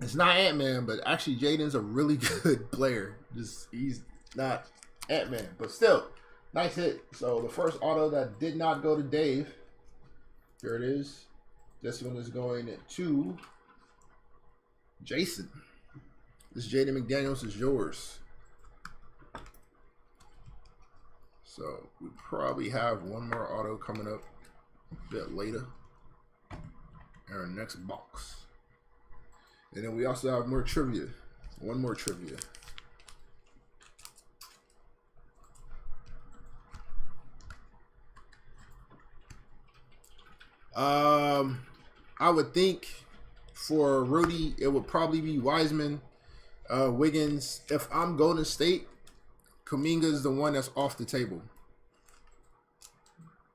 It's not Ant-Man, but actually Jaden's a really good player. He's not Ant-Man, but still, nice hit. So the first auto that did not go to Dave. Here it is. This one is going to Jason. This Jaden McDaniels is yours. So we probably have one more auto coming up a bit later in our next box. And then we also have more trivia. One more trivia. I would think for Rudy, it would probably be Wiseman, Wiggins. If I'm Golden State, Kuminga is the one that's off the table.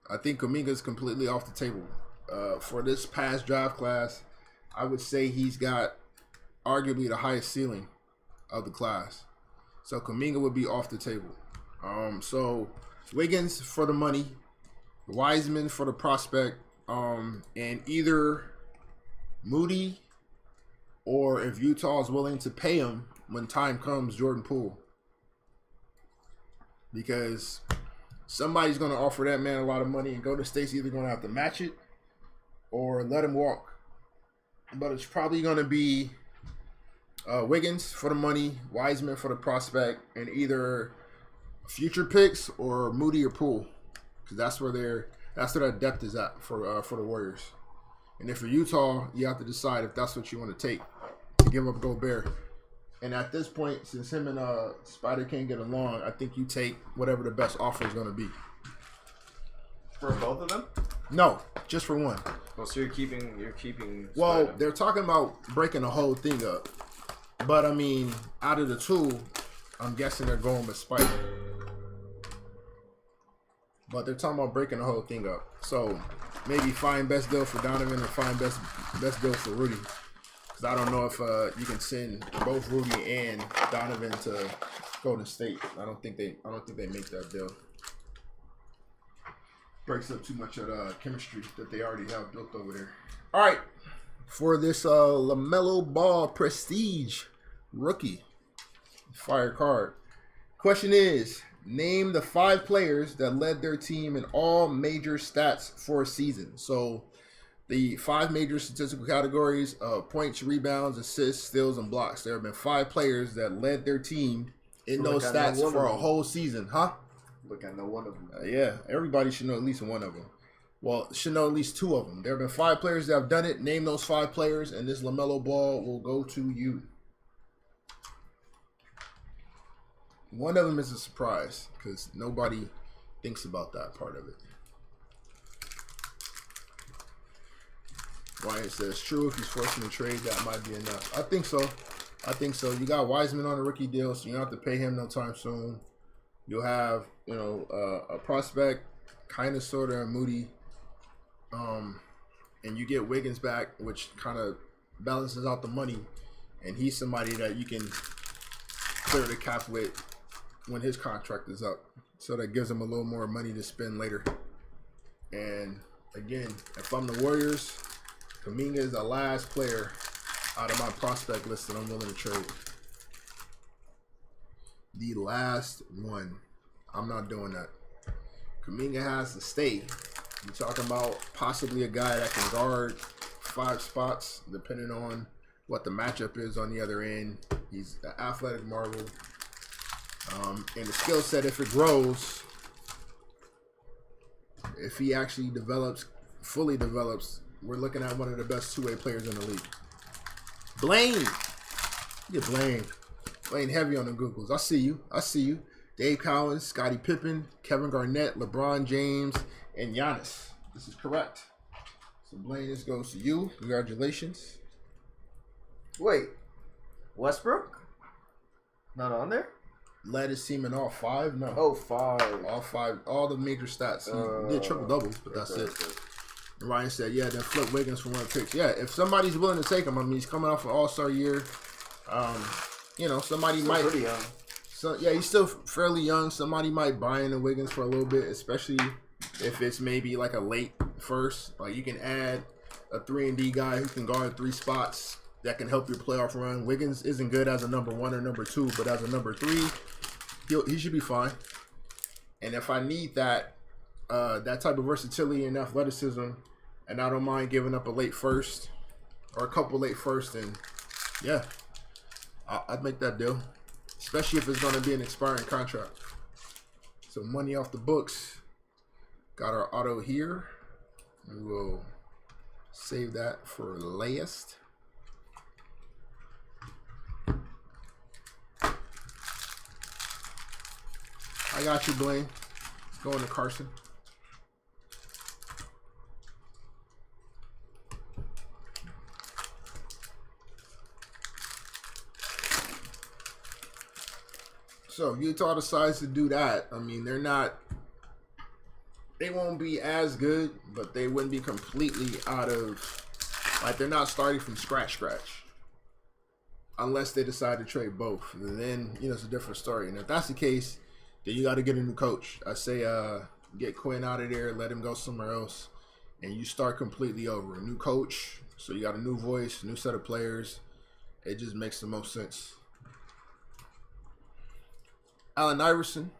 I think Kuminga is completely off the table. For this past draft class, I would say he's got arguably the highest ceiling of the class. So Kuminga would be off the table. So Wiggins for the money, Wiseman for the prospect, and either Moody or if Utah is willing to pay him when time comes, Jordan Poole. Because somebody's going to offer that man a lot of money and Golden State's either going to have to match it or let him walk. But it's probably going to be Wiggins for the money, Wiseman for the prospect, and either future picks or Moody or Poole, because that's where their depth is at for the Warriors. And if for Utah, you have to decide if that's what you want to take to give up Gobert. And at this point, since him and Spider can't get along, I think you take whatever the best offer is going to be. For both of them? No, just for one. Well, so you're keeping. Well, Spider. they're talking about breaking the whole thing up. But I mean, out of the two, I'm guessing they're going with Spider. But they're talking about breaking the whole thing up. So maybe find best deal for Donovan and find best deal for Rudy. Because I don't know if you can send both Rudy and Donovan to Golden State. I don't think they make that deal. Breaks up too much of the chemistry that they already have built over there. All right, for this LaMelo Ball Prestige rookie fire card. Question is, Name the 5 players that led their team in all major stats for a season. So the 5 major statistical categories of points, rebounds, assists, steals, and blocks. There have been 5 players that led their team in those stats for a whole season. Huh? Look, I know one of them. Yeah, everybody should know at least one of them. Well, should know at least 2 of them. There have been 5 players that have done it. Name those 5 players, and this LaMelo Ball will go to you. One of them is a surprise because nobody thinks about that part of it. Ryan says, true, if he's forcing a trade, that might be enough. I think so. I think so. You got Wiseman on a rookie deal, so you don't have to pay him no time soon. You'll have, a prospect, kind of, sort of, Moody. And you get Wiggins back, which kind of balances out the money. And he's somebody that you can clear the cap with when his contract is up. So that gives him a little more money to spend later. And again, if I'm the Warriors, Kuminga is the last player out of my prospect list that I'm willing to trade. The last one. I'm not doing that. Kuminga has to stay. You're talking about possibly a guy that can guard 5 spots, depending on what the matchup is on the other end. He's an athletic marvel. And the skill set, if it grows, if he actually fully develops, we're looking at one of the best 2-way players in the league. Blaine. Get Blaine. Blaine heavy on the Googles. I see you. Dave Collins, Scottie Pippen, Kevin Garnett, LeBron James, and Giannis. This is correct. So Blaine, this goes to you. Congratulations. Wait, Westbrook? Not on there? Led his team in all 5? No. Oh, 5. All 5. All the major stats. He did triple doubles, but that's it. And Ryan said, yeah, then flip Wiggins for 1 pick. Yeah, if somebody's willing to take him, I mean, he's coming off an all-star year. Somebody still might. Pretty young. So yeah, he's still fairly young. Somebody might buy into Wiggins for a little bit, especially if it's maybe like a late first. Like you can add a 3-and-D guy who can guard 3 spots that can help your playoff run. Wiggins isn't good as a number 1 or number 2, but as a number 3, he should be fine. And if I need that type of versatility and athleticism, and I don't mind giving up a late first or a couple late firsts, then yeah, I'd make that deal. Especially if it's going to be an expiring contract. So money off the books. Got our auto here. We will save that for last. I got you, Blaine. Going to Carson. So if Utah decides to do that, I mean, they won't be as good, but they wouldn't be completely out of, like, they're not starting from scratch. Unless they decide to trade both. And then, it's a different story. And if that's the case, then you got to get a new coach. I say get Quinn out of there, let him go somewhere else, and you start completely over. A new coach, so you got a new voice, new set of players. It just makes the most sense. Allen Iverson,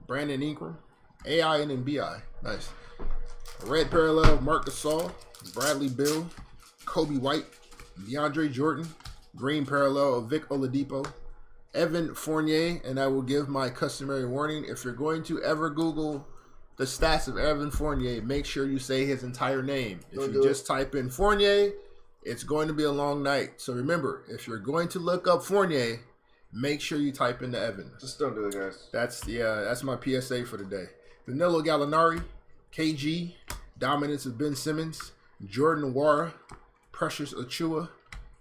Brandon Ingram, AI and BI. Nice. Red parallel, Marc Gasol, Bradley Beal, Kobe White, DeAndre Jordan. Green parallel of Vic Oladipo, Evan Fournier, and I will give my customary warning. If you're going to ever Google the stats of Evan Fournier, make sure you say his entire name. If you just type in Fournier, it's going to be a long night. So remember, if you're going to look up Fournier, make sure you type in the Evan. Just don't do it, guys. That's my PSA for the day. Danilo Gallinari, KG, dominance of Ben Simmons, Jordan Nwora, Precious Achua.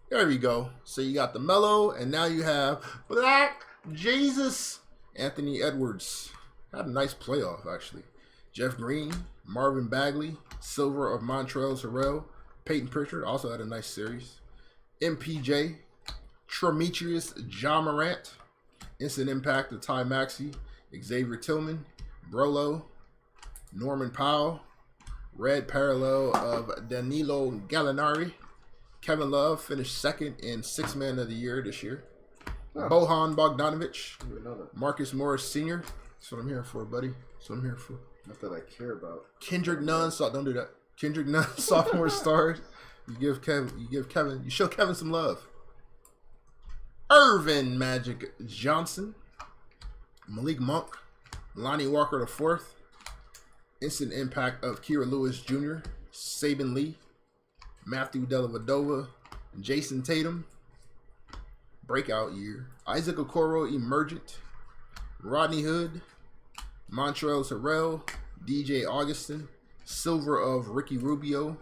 There we go. So you got the Melo, and now you have Black Jesus Anthony Edwards. Had a nice playoff, actually. Jeff Green, Marvin Bagley, Silver of Montrezl Harrell, Peyton Pritchard also had a nice series. MPJ, Tremetrius Ja Morant, Instant Impact of Ty Maxey, Xavier Tillman, Brolo, Norman Powell, Red Parallel of Danilo Gallinari. Kevin Love finished second in Sixth Man of the Year this year. Oh. Bojan Bogdanovic, Marcus Morris Sr., That's what I'm here for, buddy. That's what I'm here for. Not that I care about. Kendrick Nunn, don't do that. Kendrick Nunn, sophomore stars. You show Kevin some love. Irvin Magic Johnson, Malik Monk, Lonnie Walker IV, instant impact of Kira Lewis Jr., Saban Lee, Matthew Dellavedova, Jason Tatum, breakout year, Isaac Okoro Emergent, Rodney Hood, Montrezl Harrell, DJ Augustin, silver of Ricky Rubio,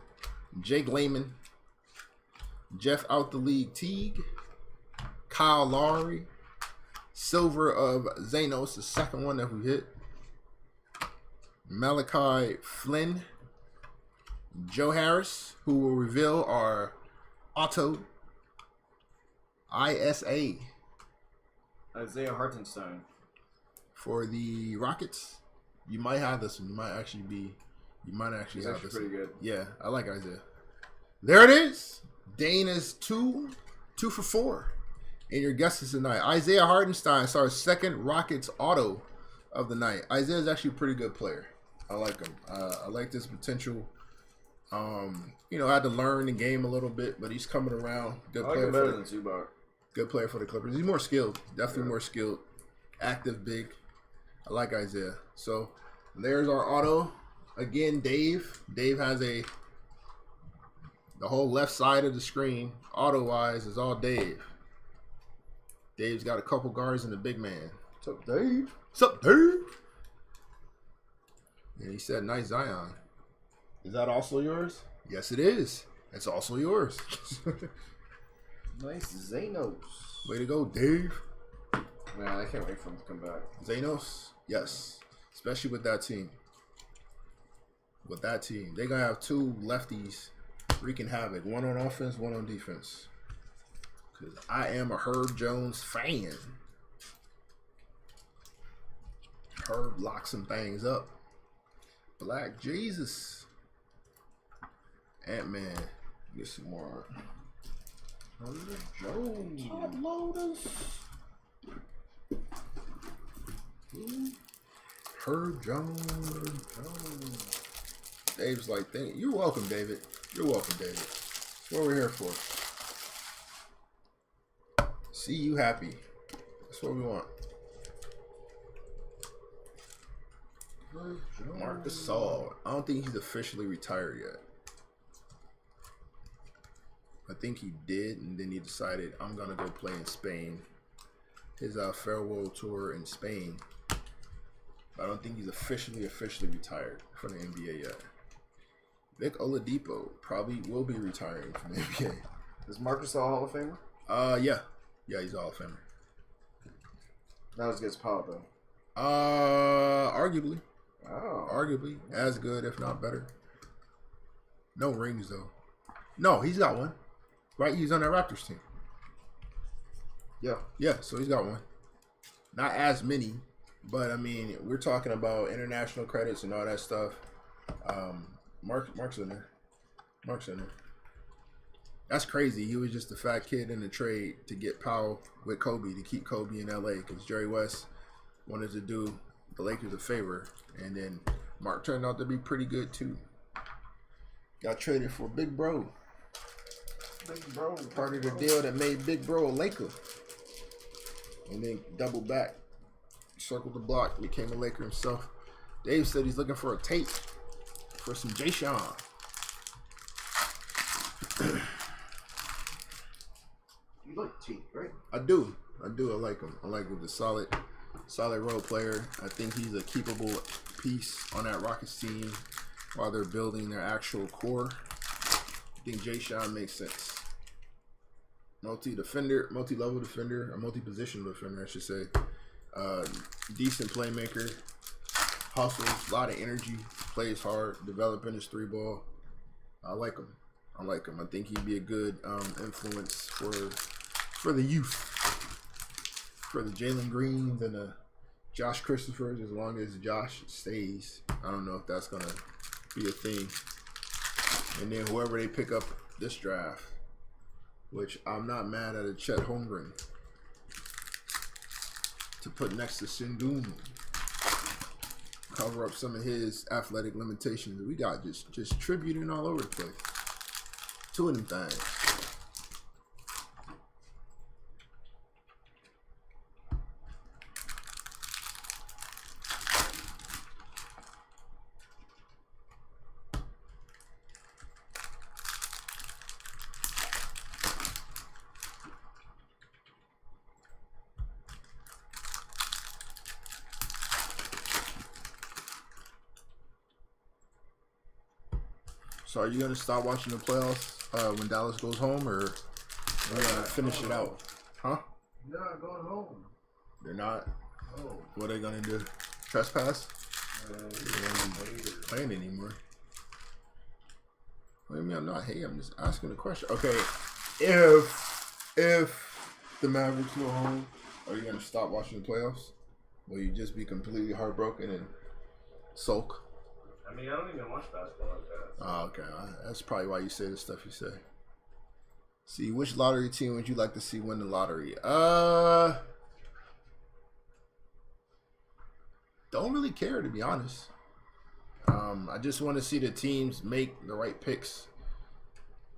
Jake Layman, Jeff Out the League Teague, Kyle Lowry, silver of Zanos, the second one that we hit, Malachi Flynn, Joe Harris, who will reveal our auto ISA Isaiah Hartenstein for the Rockets. You might have this one. You might actually have this pretty one. good. Yeah, I like Isaiah. There it is. Dane is 2 for 4. And your guesses tonight. Isaiah Hartenstein is our second Rockets auto of the night. Isaiah is actually a pretty good player. I like him. I like this potential. You know, I had to learn the game a little bit, but he's coming around. Good player. Better than Zubac. Good player for the Clippers. He's more skilled. Definitely more skilled. Active, big. I like Isaiah. So there's our auto. Again, Dave. Dave has the whole left side of the screen, auto-wise, is all Dave. Dave's got a couple guards and a big man. What's up, Dave? What's up, Dave? And he said, nice Zion. Is that also yours? Yes, it is. It's also yours. Nice Zanos. Way to go, Dave. Man, I can't wait for him to come back. Zanos? Yes. Especially with that team. With that team. They're going to have 2 lefties wreaking havoc. One on offense, one on defense. Because I am a Herb Jones fan. Herb locks some things up. Black Jesus. Ant-Man. Get some more. Herb Jones. Top loaders. Herb Jones. Dave's like, you're welcome, David. You're welcome, David. That's what we're here for. See you happy. That's what we want. Marc Gasol. I don't think he's officially retired yet. I think he did, and then he decided, I'm going to go play in Spain. His farewell tour in Spain. I don't think he's officially retired from the NBA yet. Vic Oladipo probably will be retiring from the NBA. Is Marcus a Hall of Famer? Yeah. Yeah, he's a Hall of Famer. Not as good as Paul, though. Arguably. Oh. Arguably. As good, if not better. No rings, though. No, he's got one. Right? He's on that Raptors team. Yeah. Yeah, so he's got one. Not as many, but, I mean, we're talking about international credits and all that stuff. Mark's in there. Mark's in there. That's crazy. He was just a fat kid in the trade to get Powell with Kobe, to keep Kobe in LA, because Jerry West wanted to do the Lakers a favor, and then Mark turned out to be pretty good too. Got traded for Big Bro. Big Bro. Part of the deal that made Big Bro a Laker. And then doubled back, circled the block, became a Laker himself. Dave said he's looking for a tape for some Jay Sean. You like T, right? I do. I like him. I like him. He's a solid role player. I think he's a keepable piece on that Rockets team while they're building their actual core. I think Jay Sean makes sense. Multi-level defender, or multi-positional defender, I should say. Decent playmaker. Hustles, a lot of energy. Plays hard, developing his 3-ball. I like him. I think he'd be a good influence for the youth, for the Jalen Greens and the Josh Christophers, as long as Josh stays. I don't know if that's going to be a thing. And then whoever they pick up this draft, which I'm not mad at a Chet Holmgren to put next to Sengun. cover up some of his athletic limitations. We got just tributing all over the place. Two of them things. So are you gonna stop watching the playoffs when Dallas goes home, or are you gonna finish it out? Huh? You're not going home. They're not. Oh. What are they gonna do? Trespass? They They ain't playing anymore. What do you mean I'm not? Hey, I'm just asking a question. Okay, if the Mavericks go home, are you gonna stop watching the playoffs? Will you just be completely heartbroken and sulk? I mean, I don't even watch basketball like that. Oh, okay. That's probably why you say the stuff you say. See, which lottery team would you like to see win the lottery? Don't really care, to be honest. I just want to see the teams make the right picks.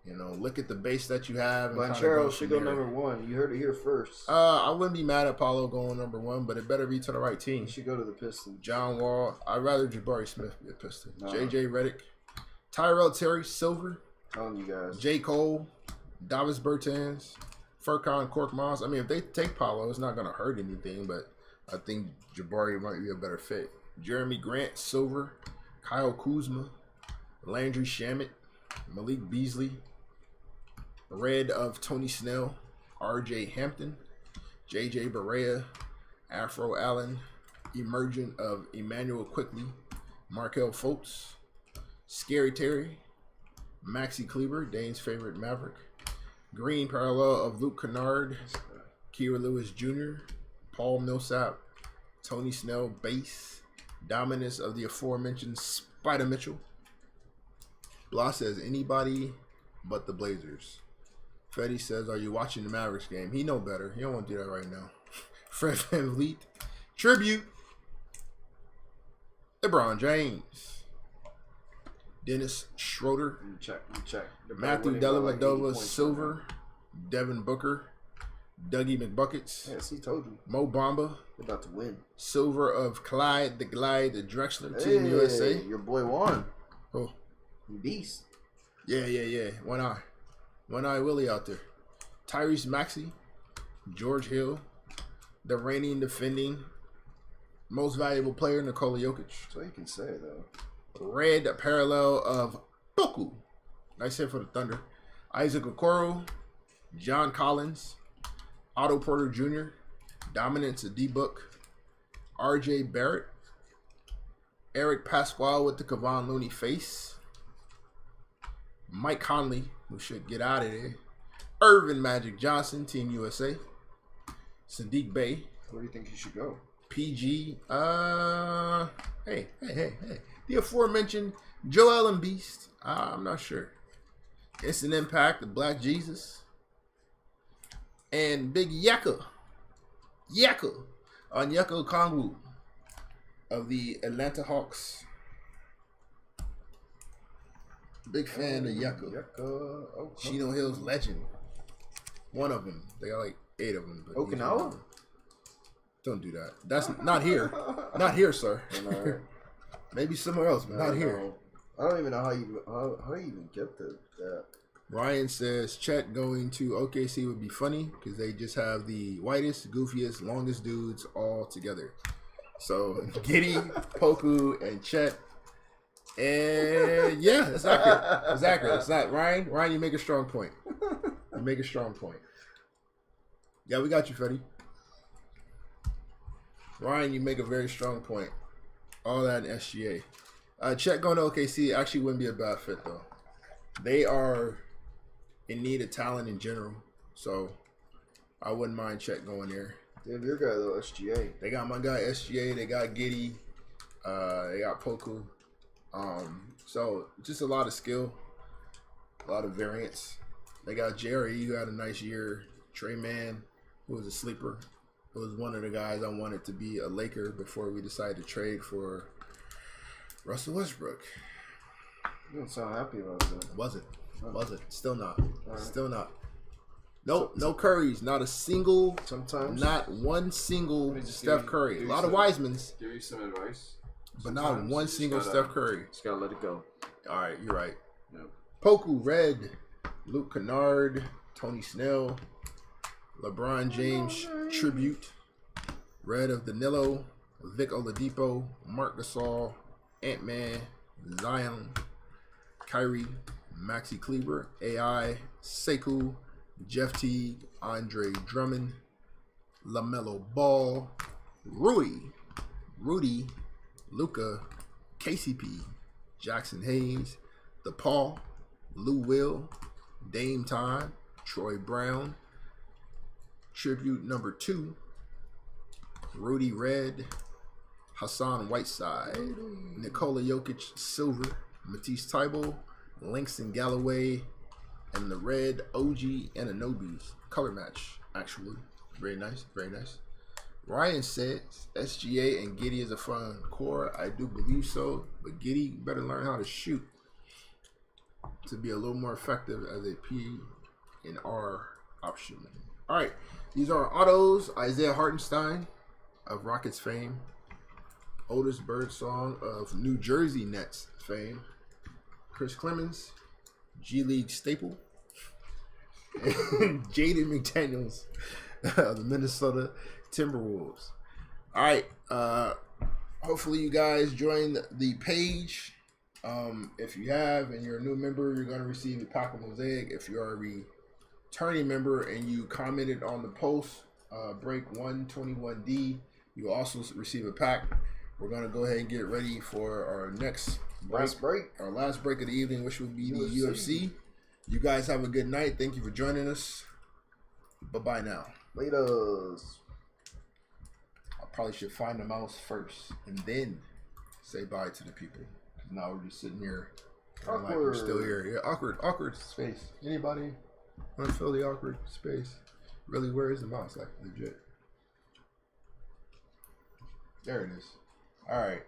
You know, look at the base that you have. Banchero should go number 1. You heard it here first. I wouldn't be mad at Paulo going number 1, but it better be to the right team. He should go to the Pistons. John Wall. I'd rather Jabari Smith be a Piston. No. JJ Redick. Tyrell Terry Silver. Telling you guys. J. Cole. Davis Bertans. Furkan Korkmaz. I mean, if they take Paulo, it's not going to hurt anything, but I think Jabari might be a better fit. Jeremy Grant Silver. Kyle Kuzma. Landry Shamet. Malik Beasley. Red of Tony Snell, R.J. Hampton, J.J. Barea, Afro Allen, Emergent of Emmanuel Quickly, Markel Fultz, Scary Terry, Maxi Kleber, Dane's favorite Maverick, Green Parallel of Luke Kennard, Kira Lewis Jr., Paul Millsap, Tony Snell Base, Dominance of the aforementioned Spider Mitchell. Blah says anybody but the Blazers. Freddie says, are you watching the Mavericks game? He know better. He don't want to do that right now. Fred Van Vliet. Tribute. LeBron James. Dennis Schroeder. Check. Matthew Dellavedova Silver. Devin Booker. Dougie McBuckets. Yes, he told you. Mo Bamba. They're about to win. Silver of Clyde the Glide the Drexler. Team USA. Your boy won. Oh. Beast. Yeah. One eye Willie out there. Tyrese Maxey, George Hill, the reigning defending most valuable player, Nikola Jokic. That's what you can say, though. Red parallel of Boku. Nice hit for the Thunder. Isaac Okoro, John Collins, Otto Porter Jr., Dominance of D-Book, RJ Barrett, Eric Pasquale with the Kevon Looney face, Mike Conley, who should get out of there. Irvin Magic Johnson, Team USA. Sadiq Bey. Where do you think he should go? PG. Hey. The aforementioned Joel and Beast. I'm not sure. Instant Impact, the Black Jesus. And Big Yaka. Onyeka Okongwu of the Atlanta Hawks. Big fan of Yucca. Chino Hill's legend. One of them. They got like 8 of them. But Okinawa? Don't do that. That's not here. Not here, sir. Maybe somewhere else, but not here. I don't even know how you even get that. Ryan says Chet going to OKC would be funny because they just have the whitest, goofiest, longest dudes all together. So Giddy, Poku, and Chet. And yeah, it's accurate. It's not Ryan. Ryan, you make a strong point. Yeah, we got you, Freddie. Ryan, you make a very strong point. All that in SGA. Chet going to OKC actually wouldn't be a bad fit though. They are in need of talent in general, so I wouldn't mind Chet going there. They have your guy though, SGA. They got my guy SGA. They got Giddy. They got Poku. So just a lot of skill, a lot of variance. They got Jerry, who had a nice year. Trey Mann, who was a sleeper, who was one of the guys I wanted to be a Laker before we decided to trade for Russell Westbrook. You don't sound happy about that. Wasn't. Still not. Right. Still not. Nope, no Currys. Not a single. Sometimes. Not one single Steph Curry. A lot of Wisemans. Give you some advice. But not one single Steph Curry. Just gotta let it go. All right, you're right. Yep. Poku, red. Luke Kennard. Tony Snell. LeBron James, tribute. Red of Danilo. Vic Oladipo. Marc Gasol. Ant-Man. Zion. Kyrie. Maxi Kleber. AI. Sekou. Jeff Teague. Andre Drummond. LaMelo Ball. Rudy. Luca, KCP, Jackson Hayes, DePaul, Lou Will, Dame Time, Troy Brown, tribute number 2, Rudy Red, Hassan Whiteside, Nikola Jokic Silver, Matisse Thybulle, Langston Galloway, and the red OG Ananobi's color match, actually. Very nice, very nice. Ryan says SGA and Giddey is a fun core. I do believe so, but Giddey better learn how to shoot to be a little more effective as a P and R option. All right, these are autos. Isaiah Hartenstein of Rockets fame, Otis Birdsong of New Jersey Nets fame, Chris Clemens, G League staple, and Jaden McDaniels of the Minnesota Timberwolves. All right. Hopefully you guys joined the page. If you have and you're a new member, you're going to receive a pack of Mosaic. If you are a returning member and you commented on the post, break 121D, you will also receive a pack. We're going to go ahead and get ready for our next break. Our last break of the evening, which will be the UFC. You guys have a good night. Thank you for joining us. Bye-bye now. Laters. Probably should find the mouse first and then say bye to the people. Now we're just sitting here. Like we're still here. Yeah, awkward space. Anybody want to fill the awkward space? Really, where is the mouse? Like legit. There it is. All right.